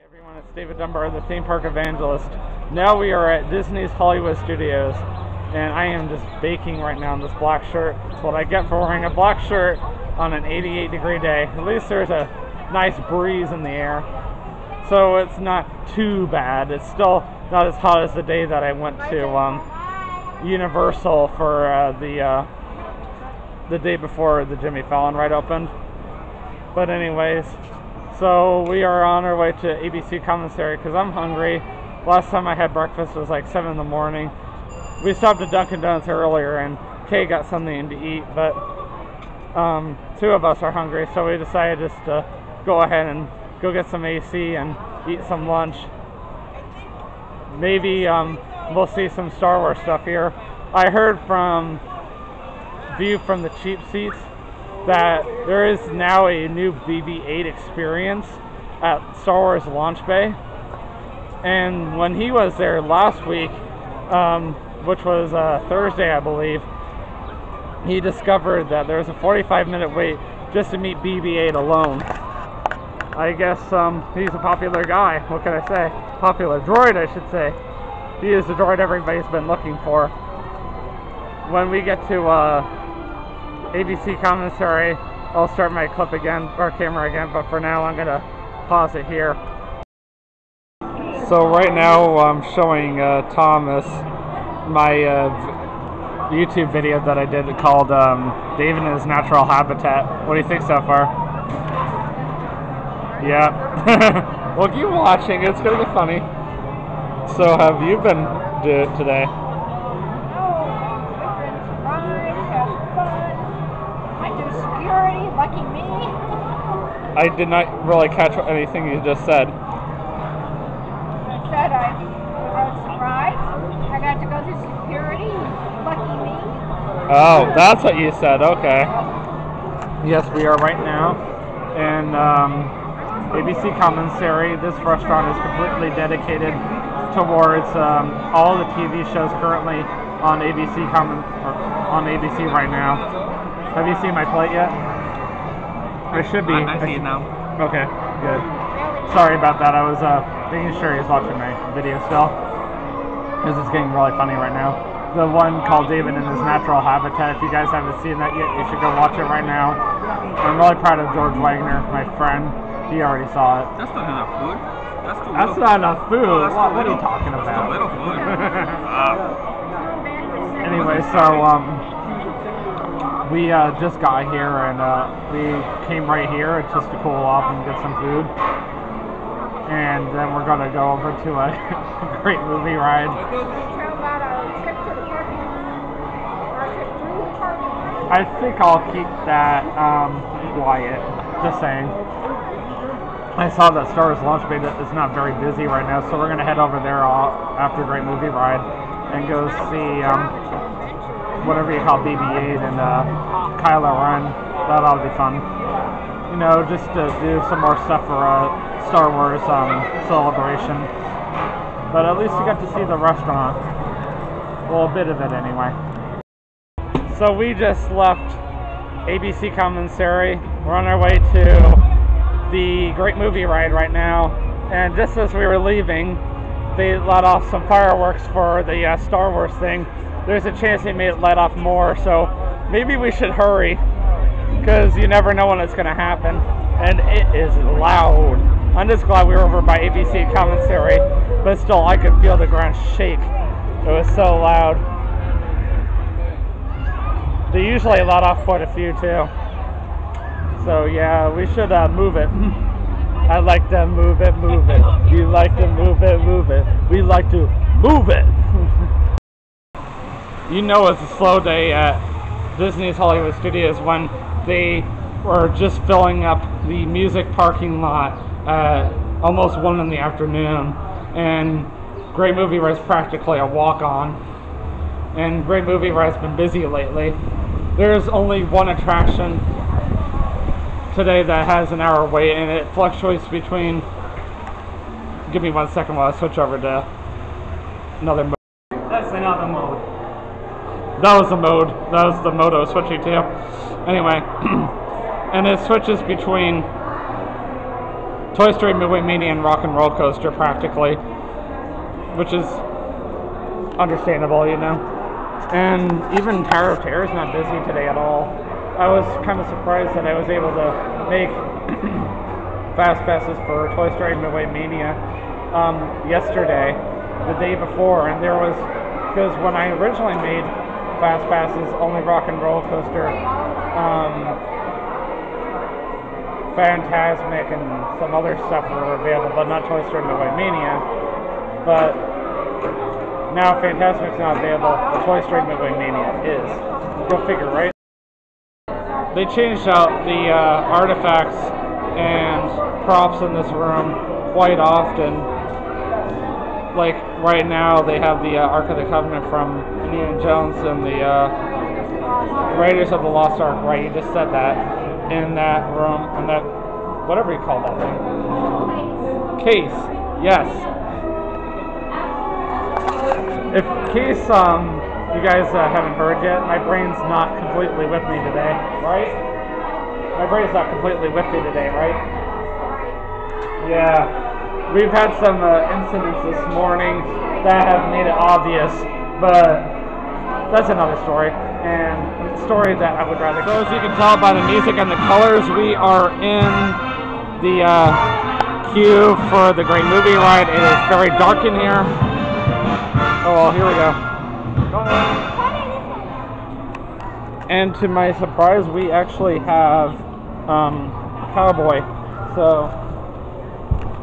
Everyone, it's David Dunbar, the theme park evangelist. Now we are at Disney's Hollywood Studios, and I am just baking right now in this black shirt. It's what I get for wearing a black shirt on an 88-degree day. At least there's a nice breeze in the air, so it's not too bad. It's still not as hot as the day that I went to Universal for the day before the Jimmy Fallon ride opened. But anyways, so we are on our way to ABC Commonsairy because I'm hungry. Last time I had breakfast was like 7 in the morning. We stopped at Dunkin' Donuts earlier and Kay got something to eat, but two of us are hungry, so we decided just to go ahead and go get some AC and eat some lunch. Maybe we'll see some Star Wars stuff here. I heard from View from the Cheap Seats that there is now a new BB-8 experience at Star Wars Launch Bay, and when he was there last week, which was Thursday I believe, he discovered that there was a 45-minute wait just to meet BB-8 alone. I guess he's a popular guy. What can I say? Popular droid, I should say. He is the droid everybody's been looking for. When we get to ABC Commonsairy, I'll start my clip again, or camera again, but for now I'm gonna pause it here. So right now I'm showing Thomas my YouTube video that I did called David in His Natural Habitat. What do you think so far? Yeah. Well, keep watching, it's gonna be funny. So have you been today? Lucky me. I did not really catch anything you just said. I said I was surprised. I got to go to security. Lucky me. Oh, that's what you said. Okay. Yes, we are right now in ABC Commonsairy. This restaurant is completely dedicated towards all the TV shows currently on ABC right now. Have you seen my plate yet? I should be. I see it now. Okay, good. Sorry about that. I was making sure he's watching my video still, because it's getting really funny right now. The one called David in His Natural Habitat. If you guys haven't seen that yet, you should go watch it right now. I'm really proud of George Wagner, my friend. He already saw it. That's not enough food. That's not enough food. Oh, what are you talking about? That's a little food. Anyway, so we just got here and we came right here just to cool off and get some food, and then we're gonna go over to a great movie ride. I think I'll keep that quiet. Just saying. I saw that Star Wars Launch Bay is not very busy right now, so we're gonna head over there after a great movie ride and go see whatever you call BB-8 and Kylo Ren. That ought to be fun. You know, just to do some more stuff for Star Wars celebration. But at least you got to see the restaurant. Well, a bit of it anyway. So we just left ABC Commonsairy. We're on our way to the great movie ride right now. And just as we were leaving, they let off some fireworks for the Star Wars thing. There's a chance they may let off more, so maybe we should hurry, because you never know when it's going to happen. And it is loud. I'm just glad we were over by ABC Commonsairy, but still I could feel the ground shake. It was so loud. They usually let off quite a few too. So yeah, we should move it. I like to move it, move it. You like to move it, move it. We like to move it. You know it's a slow day at Disney's Hollywood Studios when they were just filling up the music parking lot at almost 1 in the afternoon, and Great Movie Ride's practically a walk-on, and Great Movie Ride's been busy lately. There's only one attraction today that has an hour wait, and it fluctuates between, give me 1 second while I switch over to another mode. That's another mode. That was the mode. That was the mode I was switching to. Anyway, and it switches between Toy Story Midway Mania and Rock and Roller Coaster practically, which is understandable, you know. And even Tower of Terror is not busy today at all. I was kind of surprised that I was able to make fast passes for Toy Story Midway Mania yesterday, the day before, and there was, because when I originally made fast passes, only Rock and Roller Coaster, Fantasmic, and some other stuff were available, but not Toy Story Midway Mania. But now Fantasmic's not available, but Toy Story Midway Mania is. Go figure, right? They changed out the artifacts and props in this room quite often. Like right now, they have the Ark of the Covenant from Indiana Jones and the Raiders of the Lost Ark. Right, you just said that in that room, and that whatever you call that thing. Case, yes. If case, you guys haven't heard yet, my brain's not completely with me today, right? My brain's not completely with me today, right? Yeah. We've had some incidents this morning that have made it obvious, but that's another story, and a story that I would rather... So as you can tell by the music and the colors, we are in the queue for the Great Movie Ride. It is very dark in here. Oh, well, here we go. And to my surprise, we actually have Cowboy, so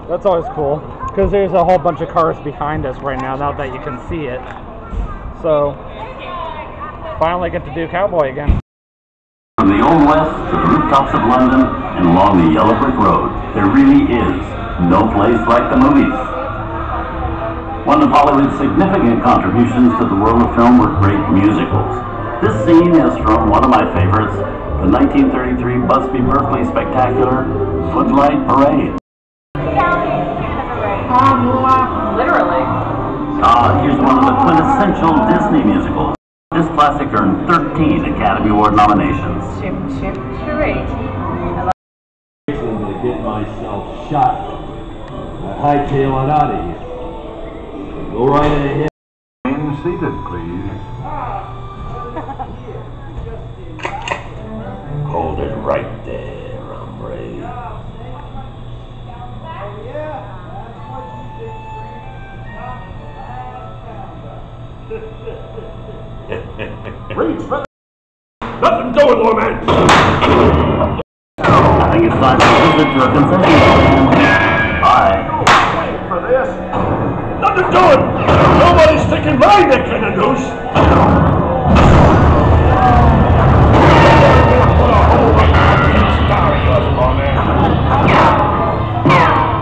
that's always cool, because there's a whole bunch of cars behind us right now that you can see it. So, finally get to do Cowboy again. From the Old West to the rooftops of London and along the yellow brick road, there really is no place like the movies. One of Hollywood's significant contributions to the world of film were great musicals. This scene is from one of my favorites, the 1933 Busby Berkeley spectacular Footlight Parade. Literally. Here's one of the quintessential Disney musicals. This classic earned 13 Academy Award nominations. Chip, chip, charade. I'm going to get myself shot. I hightail it out of here. Go right ahead. Remain seated, please. Hold it right there, hombre. Reach for nothing doing, little man. I think it's time to visit to a concession stand. Bye. Wait for this. Nothing doing. Nobody's sticking my neck in a noose.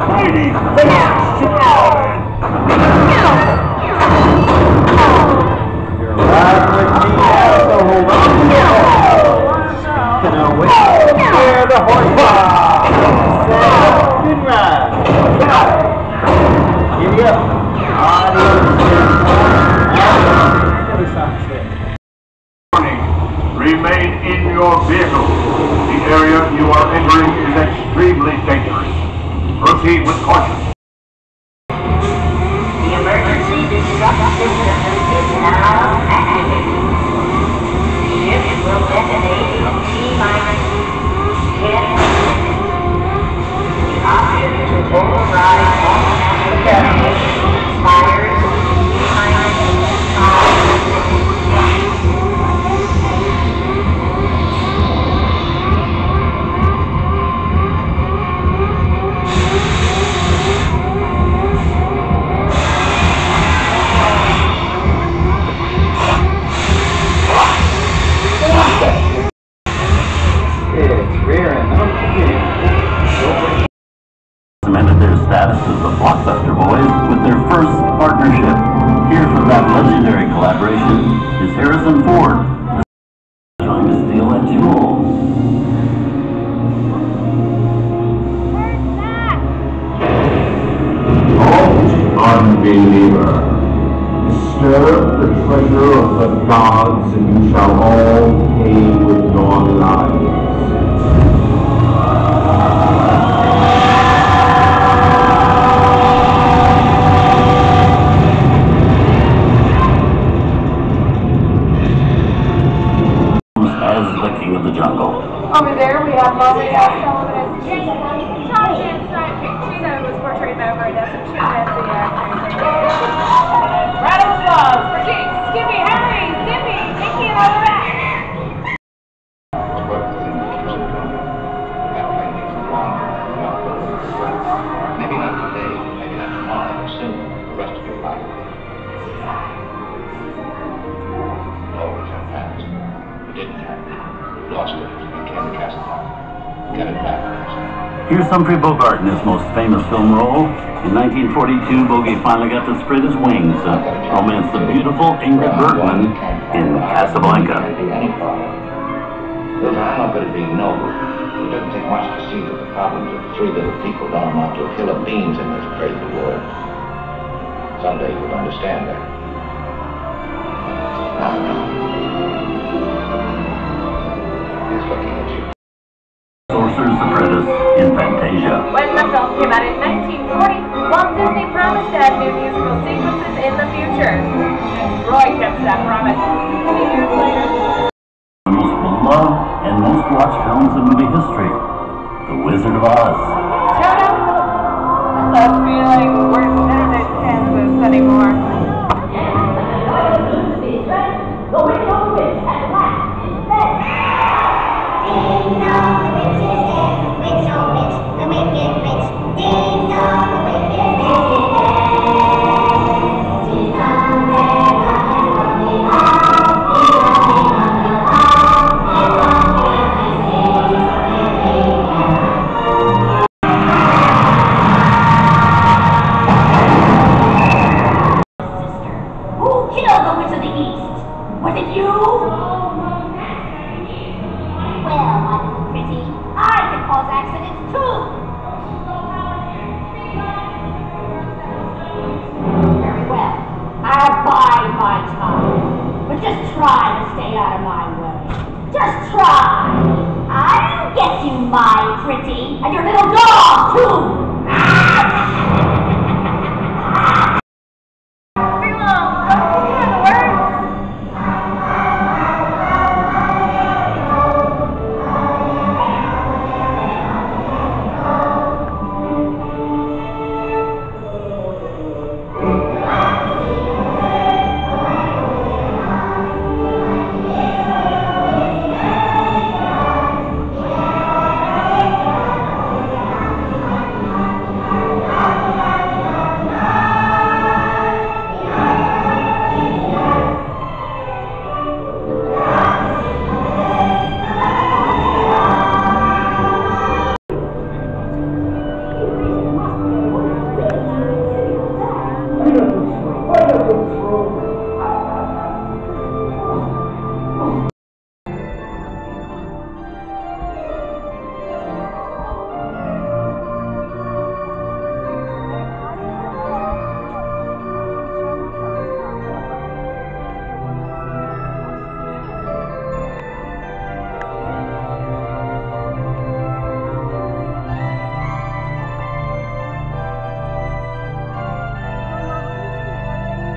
Mighty faces, stupid man. You're alive with me, asshole. Gonna wait. Where the horse good ride. Giddy up. Warning. Remain in your vehicle. The area you are entering is extremely dangerous. Proceed with caution. The emergency destruction system is now activated. The ship will detonate in T-minus 10 minutes. The option to override automatic detonation expires T-minus 5 seconds. Cemented their status as the Blockbuster Boys with their first partnership. Here from that legendary collaboration is Harrison Ford, trying to steal that jewel. Unbeliever, disturb the treasure of the gods and you shall all pay with your lives. Molly Sullivan as Jane. Tom Shanstein Pictino was portrayed by Red as a chimpanzee actor. Round of applause for Jake, Skippy, Harry, Zippy, Nicky, and all the rest. Maybe not today, maybe not tomorrow, but soon, the rest of your life. Always have past. You didn't have it. You lost it. You can't cast it out. Get it back. Here's Humphrey Bogart in his most famous film role. In 1942, Bogey finally got to spread his wings and romance the beautiful Ingrid Bergman in Casablanca. Those are not good at being noble. It doesn't take much to see that the problems of three little people don't amount to a hill of beans in this crazy world. Someday you'll understand that. He's looking at you. Sorcerer's Apprentice in Fantasia. When the film came out in 1940, Walt Disney promised to have new musical sequences in the future. Roy kept that promise. 20 years later. The most beloved and most watched films in movie history, The Wizard of Oz. Toto, I love feeling we're not in Kansas anymore.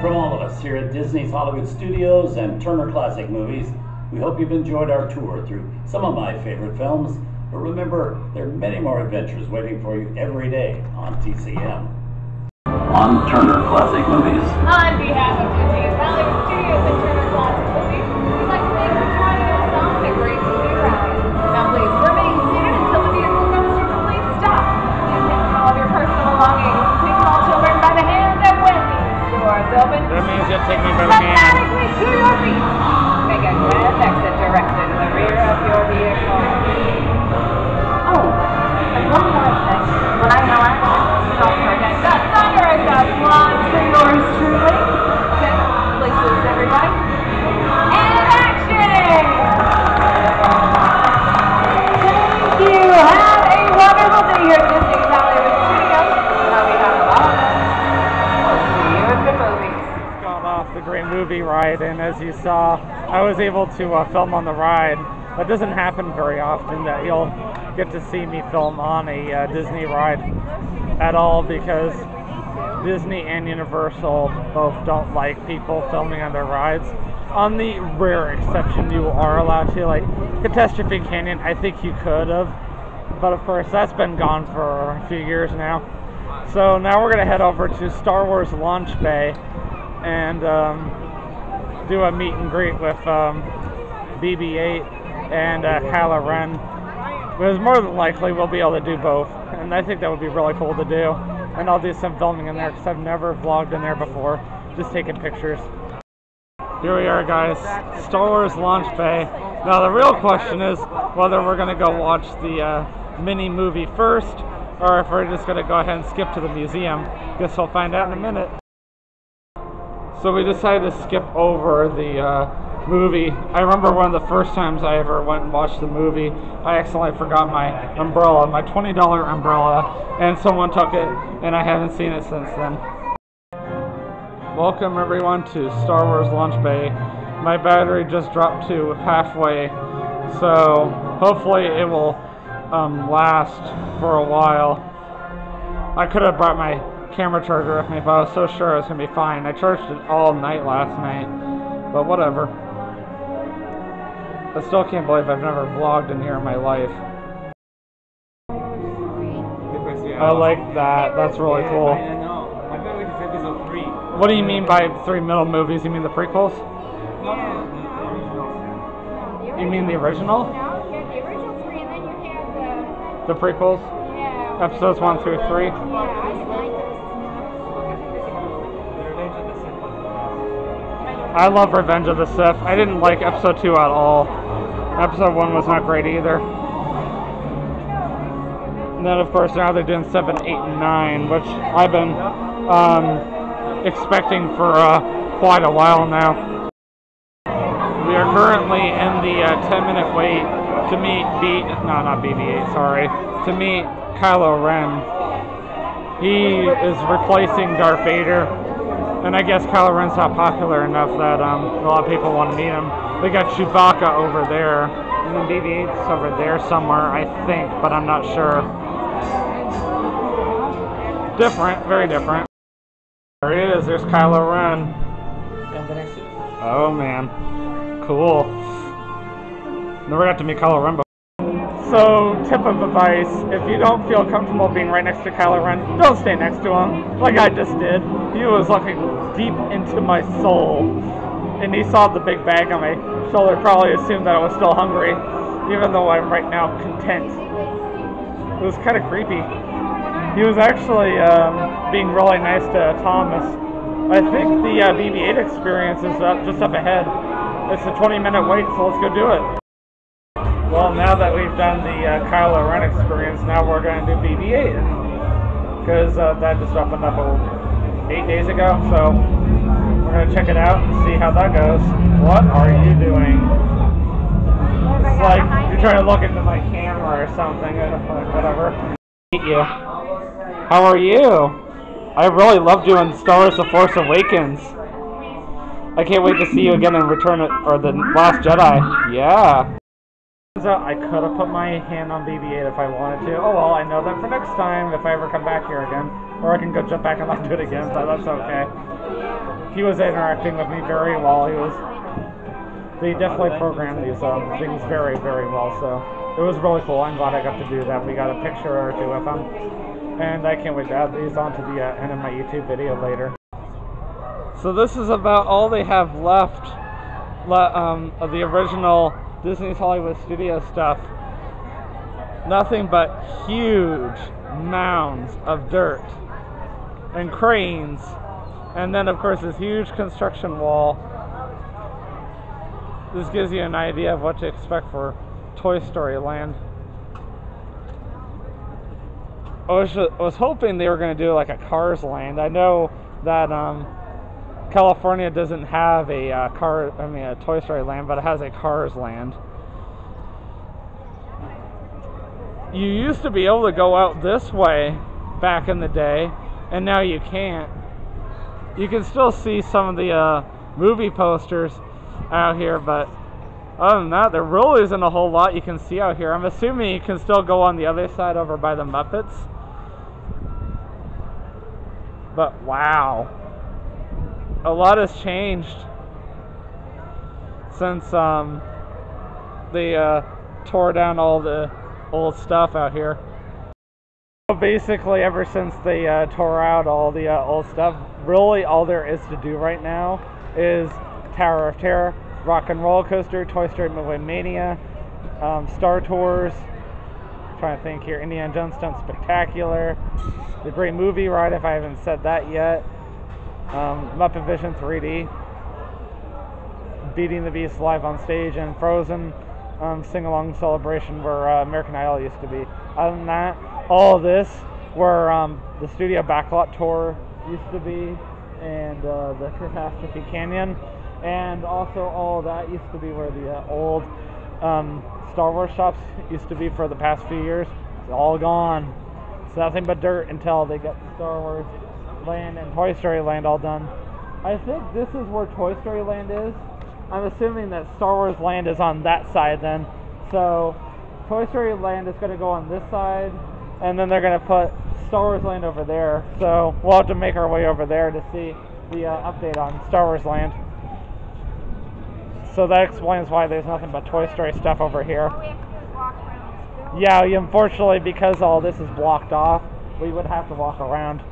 From all of us here at Disney's Hollywood Studios and Turner Classic Movies, we hope you've enjoyed our tour through some of my favorite films, but remember, there are many more adventures waiting for you every day on TCM. On Turner Classic Movies. On behalf of Disney's Hollywood Studios and Turner Classic Movies, we'd like to thank you for joining us on the Great Movie Ride. Now please remain seated until the vehicle comes to a complete stop. You can all of your personal belongings. Take small children by the hand and when the doors open, That means you'll take me by the hand. automatically to your feet. Make a grand exit directly to the rear of your vehicle. Oh, and one more thing. When I know I don't forget the thunderous applause for yours truly. Okay, places everybody. And action! Thank you. Have a wonderful day here at Disney's Hollywood Studios. On behalf of all of us, we'll see you at the movies. Got off the Great Movie Ride, and as you saw, I was able to film on the ride. That doesn't happen very often, that you'll get to see me film on a Disney ride at all, because Disney and Universal both don't like people filming on their rides. On the rare exception you are allowed to, like Catastrophe Canyon, I think you could have, but of course that's been gone for a few years now. So now we're going to head over to Star Wars Launch Bay and do a meet and greet with BB-8 and Kylo Ren. Because more than likely we'll be able to do both, and I think that would be really cool to do. And I'll do some filming in there because I've never vlogged in there before, just taking pictures. Here we are, guys, Star Wars Launch Bay. Now the real question is whether we're going to go watch the mini movie first, or if we're just going to go ahead and skip to the museum. Guess we'll find out in a minute. So we decided to skip over the movie. I remember one of the first times I ever went and watched the movie, I accidentally forgot my umbrella, my $20 umbrella, and someone took it, and I haven't seen it since then. Welcome everyone to Star Wars Launch Bay. My battery just dropped to halfway, so hopefully it will last for a while. I could have brought my camera charger with me, but I was so sure it was going to be fine. I charged it all night last night, but whatever. I still can't believe I've never vlogged in here in my life. I like that. That's really cool. I know. I thought it was episode 3. What do you mean by 3 middle movies? You mean the prequels? No, the original. You mean the original? No, you had the original 3, and then you had The prequels? yeah. Episodes 1 through 3? Yeah, I didn't like those. I love Revenge of the Sith. I didn't like episode 2 at all. Episode 1 was not great either. And then of course now they're doing 7, 8, and 9, which I've been expecting for quite a while now. We are currently in the 10-minute wait to meet not BB-8, sorry, to meet Kylo Ren. He is replacing Darth Vader, and I guess Kylo Ren's not popular enough that a lot of people want to meet him. We got Chewbacca over there, and then BB-8's over there somewhere, I think, but I'm not sure. Different, very different. There he is, there's Kylo Ren. Oh man, cool. Never got to meet Kylo Ren before. So, tip of advice, if you don't feel comfortable being right next to Kylo Ren, don't stay next to him, like I just did. He was looking deep into my soul, and he saw the big bag on my shoulder, probably assumed that I was still hungry, even though I'm right now content. It was kind of creepy. He was actually being really nice to Thomas. I think the BB-8 experience is just up ahead. It's a 20-minute wait, so let's go do it. Well, now that we've done the Kylo Ren experience, now we're going to do BB-8. Because that just opened up 8 days ago, so we're going to check it out and see how that goes. What are you doing? It's like you're trying to look into my camera or something, whatever. Meet you. How are you? I really love doing Star Wars The Force Awakens. I can't wait to see you again in Return or The Last Jedi. Yeah. I could have put my hand on BB-8 if I wanted to. Oh well, I know that for next time if I ever come back here again. Or I can go jump back and not do it again, but that's okay. He was interacting with me very well. They definitely programmed these things very, very well, so it was really cool. I'm glad I got to do that. We got a picture or two with them. And I can't wait to add these onto the end of my YouTube video later. So this is about all they have left of the original Disney's Hollywood Studios stuff. Nothing but huge mounds of dirt and cranes, and then of course this huge construction wall. This gives you an idea of what to expect for Toy Story Land. I was hoping they were going to do like a Cars Land. I know that California doesn't have a a Toy Story Land, but it has a Cars Land. You used to be able to go out this way back in the day, and now you can't. You can still see some of the movie posters out here, but other than that, there really isn't a whole lot you can see out here. I'm assuming you can still go on the other side over by the Muppets. But wow, a lot has changed since they tore down all the old stuff out here. So basically, ever since they tore out all the old stuff, really all there is to do right now is Tower of Terror, Rock and Roller Coaster, Toy Story Midway Mania, Star Tours. Trying to think here, Indiana Jones Stunt Spectacular, the Great Movie Ride, if I haven't said that yet, Muppet Vision 3D, Beating the Beast live on stage, and Frozen sing-along celebration where American Idol used to be. Other than that, all of this where the Studio Backlot Tour used to be, and the Catastrophe Canyon, and also all of that used to be where the old Star Wars shops used to be for the past few years. It's all gone. It's nothing but dirt until they get Star Wars Land and Toy Story Land all done. I think this is where Toy Story Land is. I'm assuming that Star Wars Land is on that side then. So Toy Story Land is going to go on this side, and then they're going to put Star Wars Land over there. So we'll have to make our way over there to see the update on Star Wars Land. So that explains why there's nothing but Toy Story stuff over here. All we have to do is walk around the Yeah, unfortunately, because all this is blocked off, we would have to walk around.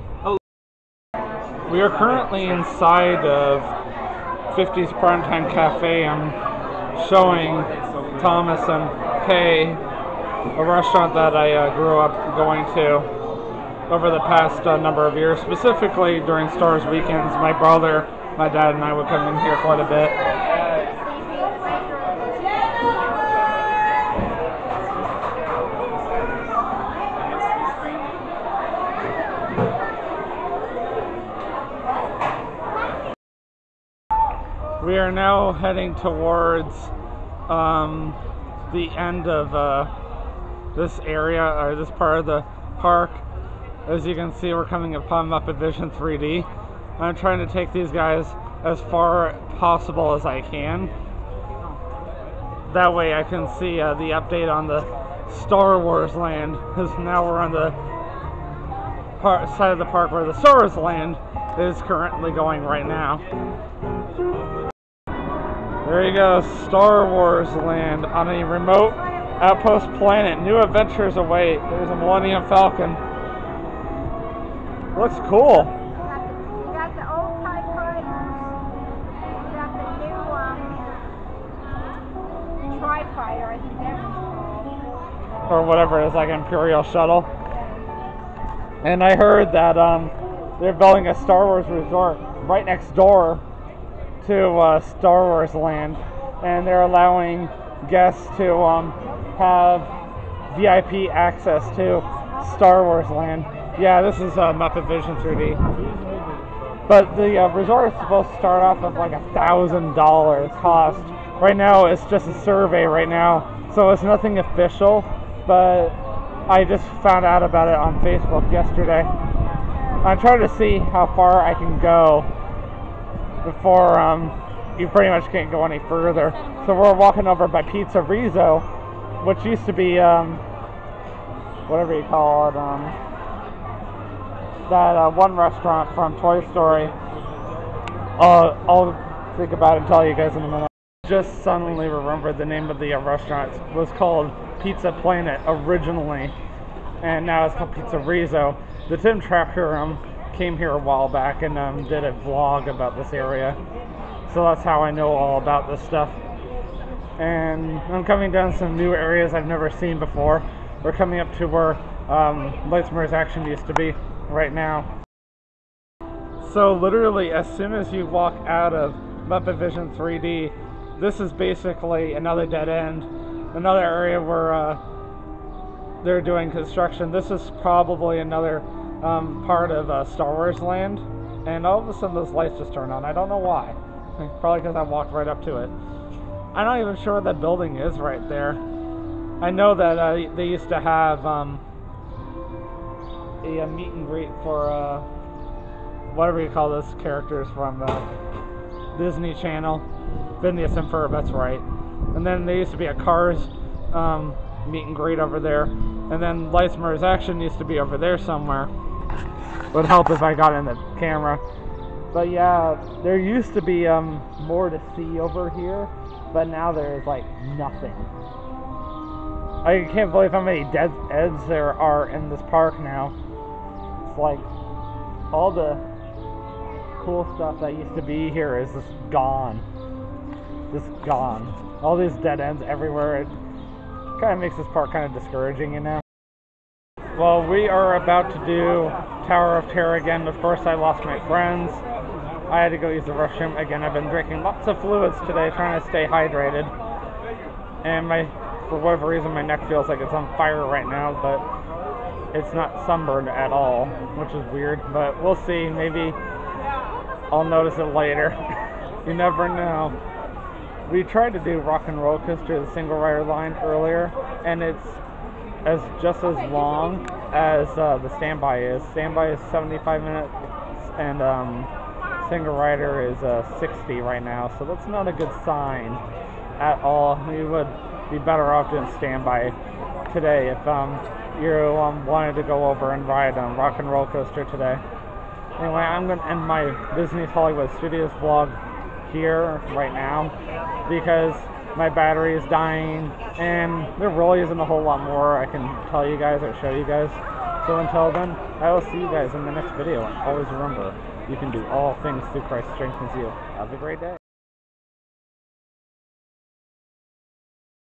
We are currently inside of 50s Primetime Cafe. I'm showing Thomas and Kay a restaurant that I grew up going to over the past number of years. Specifically during Stars weekends, my brother, my dad, and I would come in here quite a bit. We are now heading towards the end of this area, or this part of the park. As you can see, we're coming upon Muppet Vision 3D. I'm trying to take these guys as far possible as I can. That way I can see the update on the Star Wars Land, because now we're on the side of the park where the Star Wars Land is currently going right now. There you go, Star Wars Land on a remote outpost planet. New adventures await. There's a Millennium Falcon. Looks cool. You got the old TIE fighters. You got the new Tri-Fighter, I think that's called. Or whatever it is, like Imperial Shuttle. And I heard that they're building a Star Wars resort right next door to Star Wars Land, and they're allowing guests to have VIP access to Star Wars Land. Yeah, this is Muppet Vision 3D. But the resort is supposed to start off with like $1,000 cost. Right now it's just a survey right now, so it's nothing official, but I just found out about it on Facebook yesterday. I'm trying to see how far I can go before you pretty much can't go any further. So we're walking over by Pizza Rizzo, which used to be whatever you call it, that one restaurant from Toy Story. I'll think about it and tell you guys in a minute. Just suddenly remembered the name of the restaurant. It was called Pizza Planet originally, and now it's called Pizza Rizzo. The Tim Tracker came here a while back and did a vlog about this area, so that's how I know all about this stuff. And I'm coming down some new areas I've never seen before. We're coming up to where Lightsmer's Action used to be right now. So literally as soon as you walk out of Muppet Vision 3D, this is basically another dead end, another area where they're doing construction. This is probably another part of Star Wars Land, and all of a sudden those lights just turned on. I don't know why. Probably because I walked right up to it. I'm not even sure what that building is right there. I know that they used to have a meet and greet for whatever you call those characters from Disney Channel. Phineas and Ferb, that's right. And then there used to be a Cars meet and greet over there. And then Lightsmer's Action used to be over there somewhere. Would help if I got in the camera. But yeah, there used to be more to see over here, but now there's like nothing. I can't believe how many dead ends there are in this park now. It's like all the cool stuff that used to be here is just gone. Just gone. All these dead ends everywhere. It kind of makes this park kind of discouraging, you know? Well, we are about to do Tower of Terror again. Of course, I lost my friends. I had to go use the restroom. Again, I've been drinking lots of fluids today, trying to stay hydrated. And for whatever reason, my neck feels like it's on fire right now, but it's not sunburned at all, which is weird. But we'll see. Maybe I'll notice it later. You never know. We tried to do Rock and Roll Coaster, the single rider line, earlier, and it's just as long as the standby is. Standby is 75 minutes, and single rider is 60 right now, so that's not a good sign at all. We would be better off doing standby today if you wanted to go over and ride Rock and Roll Coaster today. Anyway, I'm going to end my Disney's Hollywood Studios vlog here right now because my battery is dying and there really isn't a whole lot more I can tell you guys or show you guys. So until then, I will see you guys in the next video, and always remember, you can do all things through Christ strengthens you. Have a great day.